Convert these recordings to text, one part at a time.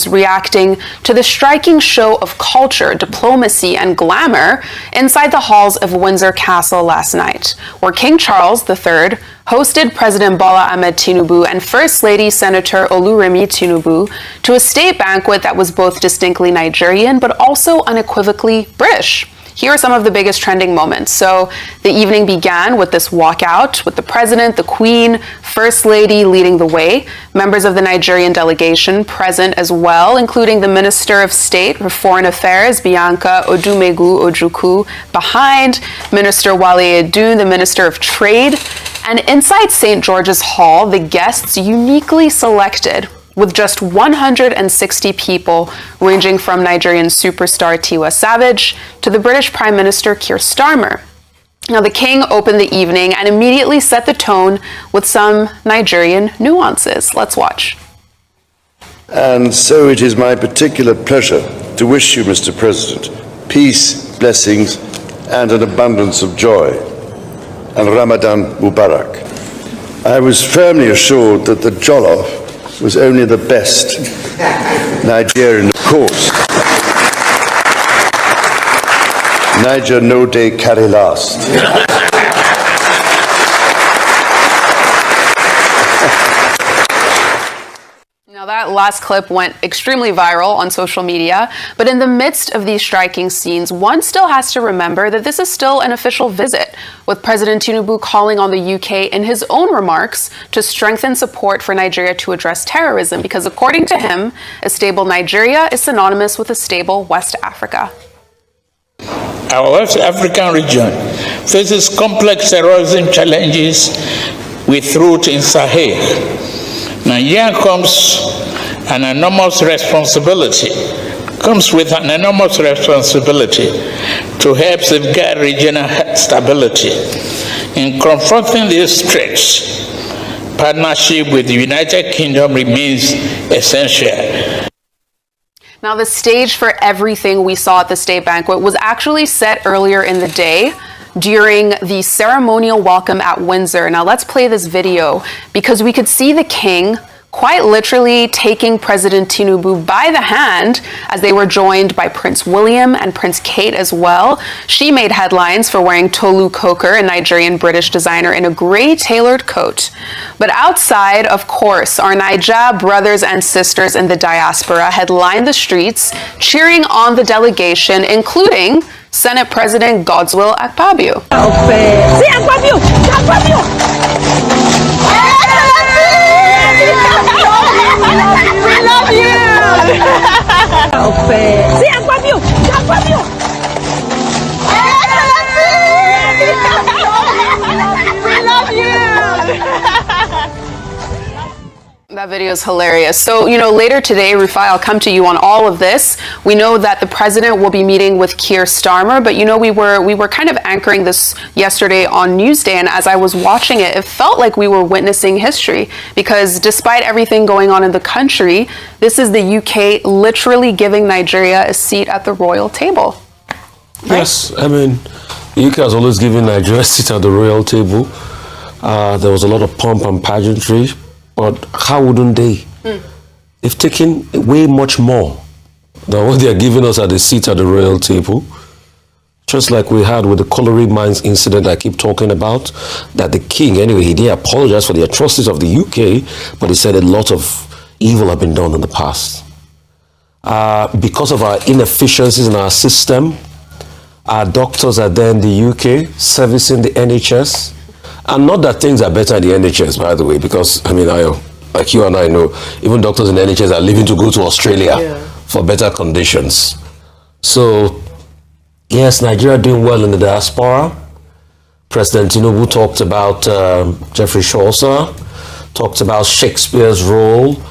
reacting to the striking show of culture, diplomacy, and glamour inside the halls of Windsor Castle last night, where King Charles III hosted President Bola Ahmed Tinubu and First Lady Senator Oluremi Tinubu to a state banquet that was both distinctly Nigerian but also unequivocally British. Here are some of the biggest trending moments. So the evening began with this walkout with the president, the queen, first lady leading the way, members of the Nigerian delegation present as well, including the Minister of State for Foreign Affairs, Bianca Odumegu Ojukwu, behind Minister Wale Edun, the Minister of Trade. And inside St. George's Hall, the guests uniquely selected with just 160 people, ranging from Nigerian superstar Tiwa Savage to the British Prime Minister Keir Starmer. Now, the king opened the evening and immediately set the tone with some Nigerian nuances. Let's watch. And so it is my particular pleasure to wish you, Mr. President, peace, blessings, and an abundance of joy, and Ramadan Mubarak. I was firmly assured that the jollof was only the best Nigerian, of course. Niger no day carry last. Now that last clip went extremely viral on social media, but in the midst of these striking scenes, one still has to remember that this is still an official visit, with President Tinubu calling on the UK in his own remarks to strengthen support for Nigeria to address terrorism, because according to him, a stable Nigeria is synonymous with a stable West Africa. Our West African region faces complex terrorism challenges with roots in Sahel. Nigeria comes with an enormous responsibility to help safeguard regional stability. In confronting these threats, partnership with the United Kingdom remains essential. Now, the stage for everything we saw at the state banquet was actually set earlier in the day during the ceremonial welcome at Windsor. Now, let's play this video because we could see the king quite literally taking President Tinubu by the hand as they were joined by Prince William and Prince Kate as well. She made headlines for wearing Tolu Coker, a Nigerian-British designer, in a gray tailored coat. But outside, of course, our Naija brothers and sisters in the diaspora had lined the streets cheering on the delegation, including Senate President Godswill Akpabio. We love you! We love you! That video is hilarious. So, later today, Rufai, I'll come to you on all of this. We know that the president will be meeting with Keir Starmer, but we were kind of anchoring this yesterday on Newsday, and as I was watching it, it felt like we were witnessing history, because despite everything going on in the country, this is the UK literally giving Nigeria a seat at the royal table. Right? Yes, I mean, the UK has always given Nigeria a seat at the royal table. There was a lot of pomp and pageantry. But how wouldn't they? They've taken way much more than what they're giving us at the seat at the royal table. Just like we had with the Colliery Mines incident I keep talking about, that the king, anyway, he did apologize for the atrocities of the UK, but he said a lot of evil had been done in the past. Because of our inefficiencies in our system, our doctors are there in the UK servicing the NHS. And not that things are better in the NHS, by the way, because, like you and I know, even doctors in the NHS are leaving to go to Australia for better conditions. So, yes, Nigeria doing well in the diaspora. President Tinubu talked about Geoffrey Chaucer, talked about Shakespeare's role,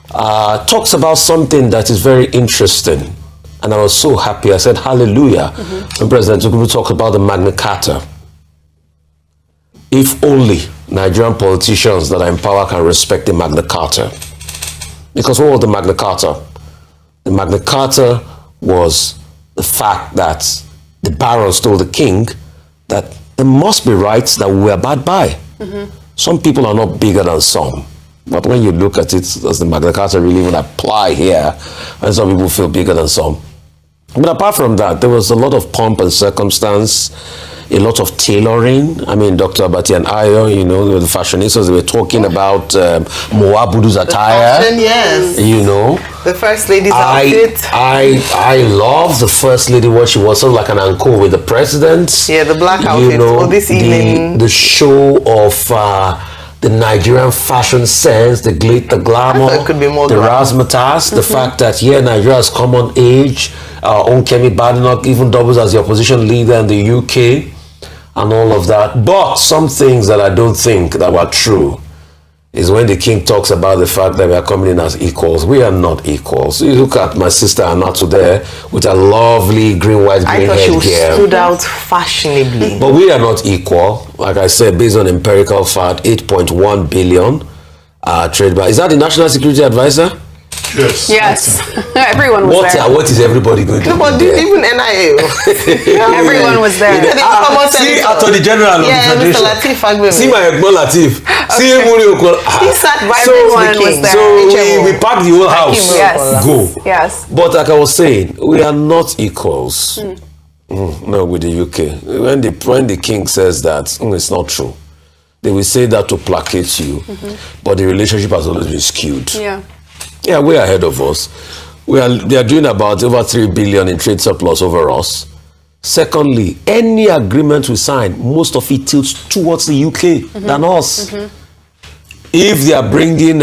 talks about something that is very interesting. And I was so happy. I said, hallelujah, when President Tinubu talked about the Magna Carta. If only Nigerian politicians that are in power can respect the Magna Carta. Because what was the Magna Carta? The Magna Carta was the fact that the barons told the king that there must be rights that we abide by. Some people are not bigger than some. But when you look at it, does the Magna Carta really even apply here? And some people feel bigger than some. But apart from that, there was a lot of pomp and circumstance, a lot of tailoring. I mean, Dr. Abati and Ayo, you know, the fashionistas, they were talking about Moabudu's attire. Fashion, yes. You know. The First Lady's outfit. I love the First Lady, what she was, sort of like an encore with the president. Yeah, the black outfit. You know, this evening. The show of the Nigerian fashion sense, the glamour, it could be more the glamour. razzmatazz, the fact that here Nigeria has come on age, our own Kemi Badenoch even doubles as the opposition leader in the UK, and all of that. But some things that I don't think that were true is when the king talks about the fact that we are coming in as equals. We are not equals. You look at my sister Anatu there with a lovely green, white, green I thought she headgear. stood out fashionably. But we are not equal. Like I said, based on empirical fact, 8.1 billion trade by. Is that the National Security Advisor? Yes. Yes, everyone was there. What is everybody going to do? But there? even NIA. Everyone was there. See, Attorney General of the Yeah, Mr. Federation. Latif Fagbemi. See my Ekbo Latif. See Emuri Okol. He sat right So next to everyone the was king. there. So we packed the whole house. Yes. Go. Yes. But like I was saying, we are not equals. No, with the UK. When the king says that, it's not true. They will say that to placate you. But the relationship has always been skewed. Yeah. Yeah, way ahead of us. They are doing about over 3 billion in trade surplus over us. Secondly, any agreement we sign, most of it tilts towards the UK than us. If they are bringing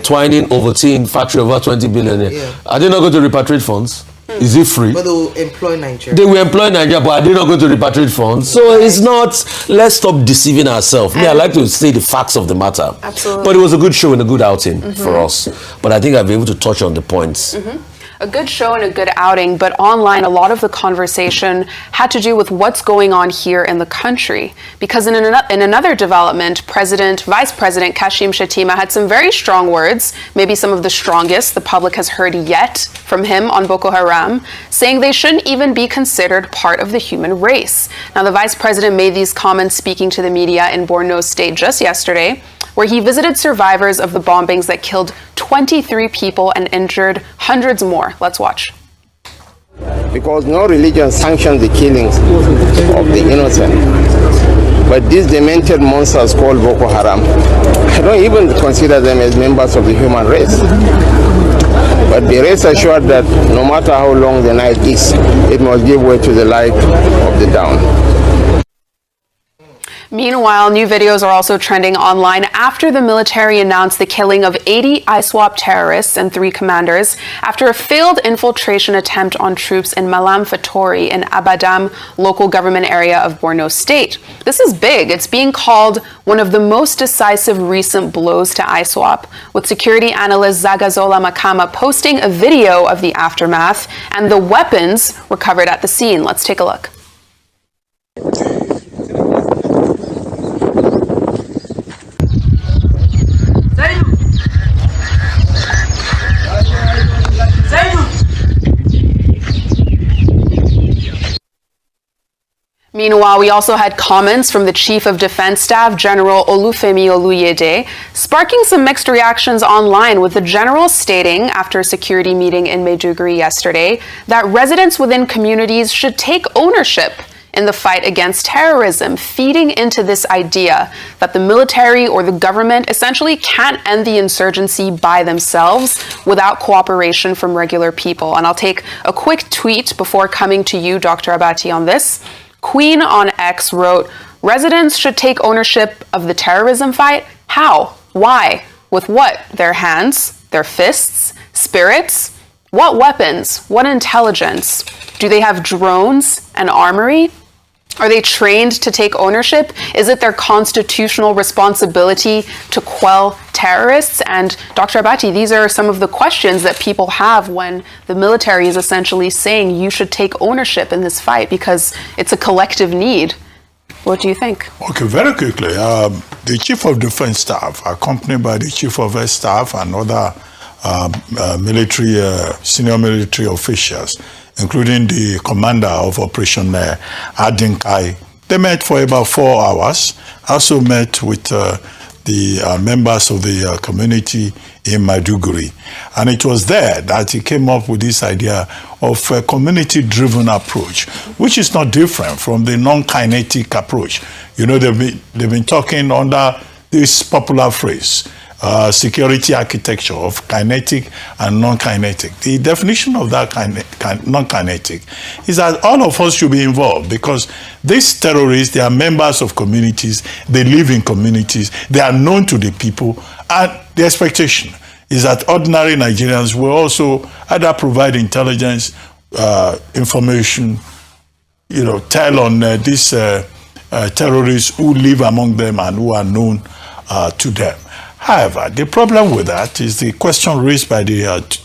Twining Ovaltine factory over 20 billion, are they not going to repatriate funds? Is it free? But they will employ Nigeria. They will employ Nigeria, but are they not going to repatriate funds? So it's not, let's stop deceiving ourselves. I like to say the facts of the matter. Absolutely. But it was a good show and a good outing for us. But I think I'll be able to touch on the points. A good show and a good outing, but online, a lot of the conversation had to do with what's going on here in the country. Because in another development, Vice President Kashim Shettima had some very strong words, maybe some of the strongest the public has heard yet from him on Boko Haram, saying they shouldn't even be considered part of the human race. Now, the Vice President made these comments speaking to the media in Borno State just yesterday, where he visited survivors of the bombings that killed 23 people and injured hundreds more. Let's watch. Because no religion sanctions the killings of the innocent. But these demented monsters called Boko Haram, I don't even consider them as members of the human race. But be rest assured that no matter how long the night is, it must give way to the light of the dawn. Meanwhile, new videos are also trending online after the military announced the killing of 80 ISWAP terrorists and 3 commanders after a failed infiltration attempt on troops in Malam Fatori in Abadam local government area of Borno State. This is big. It's being called one of the most decisive recent blows to ISWAP, with security analyst Zagazola Makama posting a video of the aftermath and the weapons recovered at the scene. Let's take a look. Meanwhile, we also had comments from the Chief of Defense Staff, General Olufemi Oluyede, sparking some mixed reactions online, with the general stating, after a security meeting in Maiduguri yesterday, that residents within communities should take ownership in the fight against terrorism, feeding into this idea that the military or the government essentially can't end the insurgency by themselves without cooperation from regular people. And I'll take a quick tweet before coming to you, Dr. Abati, on this. Queen on X wrote, "Residents should take ownership of the terrorism fight. How? Why? With what? Their hands? Their fists? Spirits? What weapons? What intelligence? Do they have drones and armory? Are they trained to take ownership? Is it their constitutional responsibility to quell terrorists?" And Dr. Abati, these are some of the questions that people have when the military is essentially saying you should take ownership in this fight because it's a collective need. What do you think? Okay, very quickly. The Chief of Defense Staff, accompanied by the Chief of Air Staff and other senior military officials, including the commander of Operation Adinkai. They met for about 4 hours. Also met with the members of the community in Maiduguri. And it was there that he came up with this idea of a community-driven approach, which is not different from the non-kinetic approach. You know, they've been talking under this popular phrase, security architecture of kinetic and non-kinetic. The definition of that non-kinetic is that all of us should be involved, because these terrorists, they are members of communities, they live in communities, they are known to the people, and the expectation is that ordinary Nigerians will also either provide intelligence, information, you know, tell on these terrorists who live among them and who are known to them. However, the problem with that is the question raised by the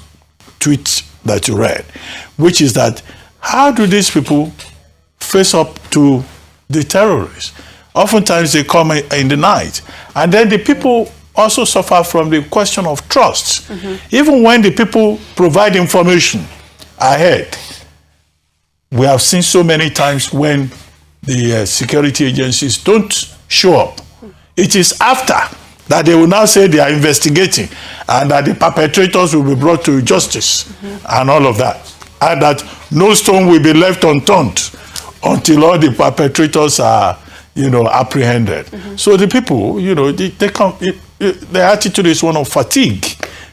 tweet that you read, which is that how do these people face up to the terrorists? Oftentimes they come in the night, and then the people also suffer from the question of trust. Even when the people provide information ahead, we have seen so many times when the security agencies don't show up. It is after that they will now say they are investigating and that the perpetrators will be brought to justice and all of that. And that no stone will be left unturned until all the perpetrators are, you know, apprehended. So the people, you know, they come, their attitude is one of fatigue,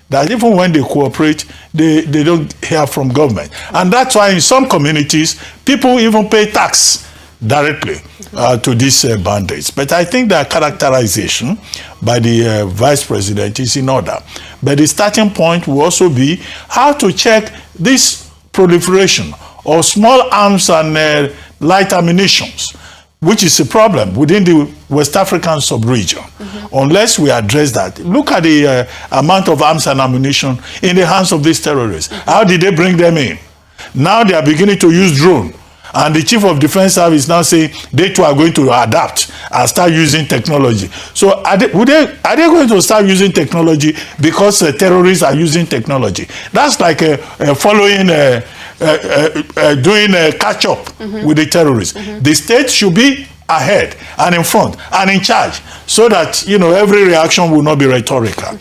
that even when they cooperate, they don't hear from government. And that's why in some communities, people even pay tax directly to these bandits. But I think the characterization by the vice president is in order. But the starting point will also be how to check this proliferation of small arms and light ammunitions, which is a problem within the West African sub-region. Unless we address that. Look at the amount of arms and ammunition in the hands of these terrorists. How did they bring them in? Now they are beginning to use drone. And the Chief of Defense Service now saying they too are going to adapt and start using technology. So are they going to start using technology because terrorists are using technology? That's like following, doing a catch-up with the terrorists. The state should be ahead and in front and in charge, so that, you know, every reaction will not be rhetorical.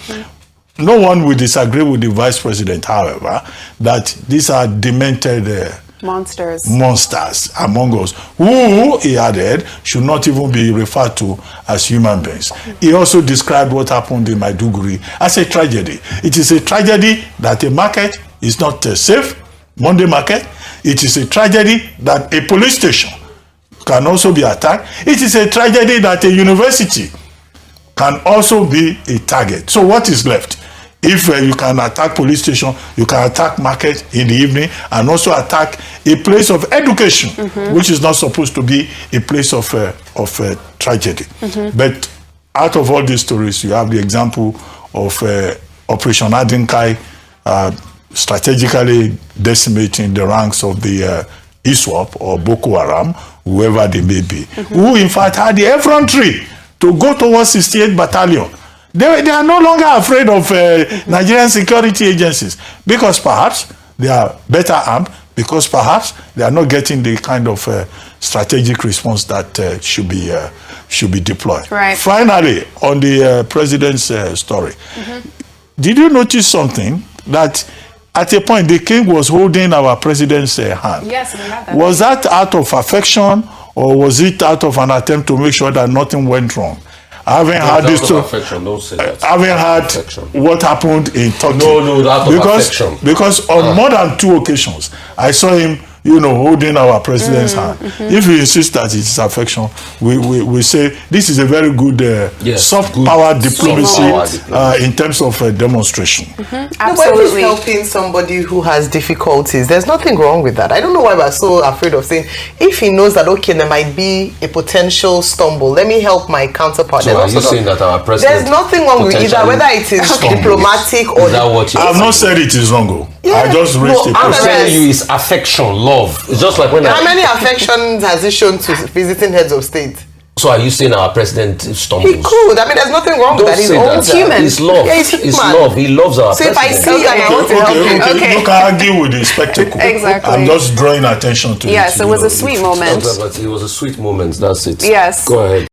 No one will disagree with the vice president, however, that these are demented monsters among us, who, he added, should not even be referred to as human beings. He also described what happened in Maiduguri as a tragedy. It is a tragedy that a market is not safe, Monday market. It is a tragedy that a police station can also be attacked. It is a tragedy that a university can also be a target. So what is left? If you can attack police station, you can attack market in the evening, and also attack a place of education, which is not supposed to be a place of tragedy. But out of all these stories, you have the example of Operation Adinkai strategically decimating the ranks of the ISWAP or Boko Haram, whoever they may be, who in fact had the effrontery to go towards 68th Battalion. They are no longer afraid of Nigerian security agencies, because perhaps they are better armed, because perhaps they are not getting the kind of strategic response that should be deployed. Right. Finally, on the president's story, did you notice something? That at a point the king was holding our president's hand. Yes, we had that. Was that out of affection, or was it out of an attempt to make sure that nothing went wrong? Having had this, having had what happened in Turkey. No, out of affection. Because on more than 2 occasions, I saw him, you know, holding our president's hand. If he insists that it is affection, we say this is a very good soft power diplomacy in terms of demonstration. Absolutely. No, but if he's helping somebody who has difficulties, there's nothing wrong with that. I don't know why we're so afraid of saying, if he knows that, okay, there might be a potential stumble, let me help my counterpart. So are you saying that our president, there's nothing wrong with either, whether it is diplomatic or... I have not said it is wrong. Yeah. I just raised it. I'm telling you, it's affection, love. It's just like when how many affections has he shown to visiting heads of state? So are you saying our president stumbles? He could. I mean, there's nothing wrong with that. He's always human. It's love. Yeah, he's it's love. He loves our so president. So if I see and I want to help him, okay. You can argue with the spectacle. Exactly. I'm just drawing attention to it. Yes, it was a sweet moment. It was a sweet moment. That's it. Yes. Go ahead.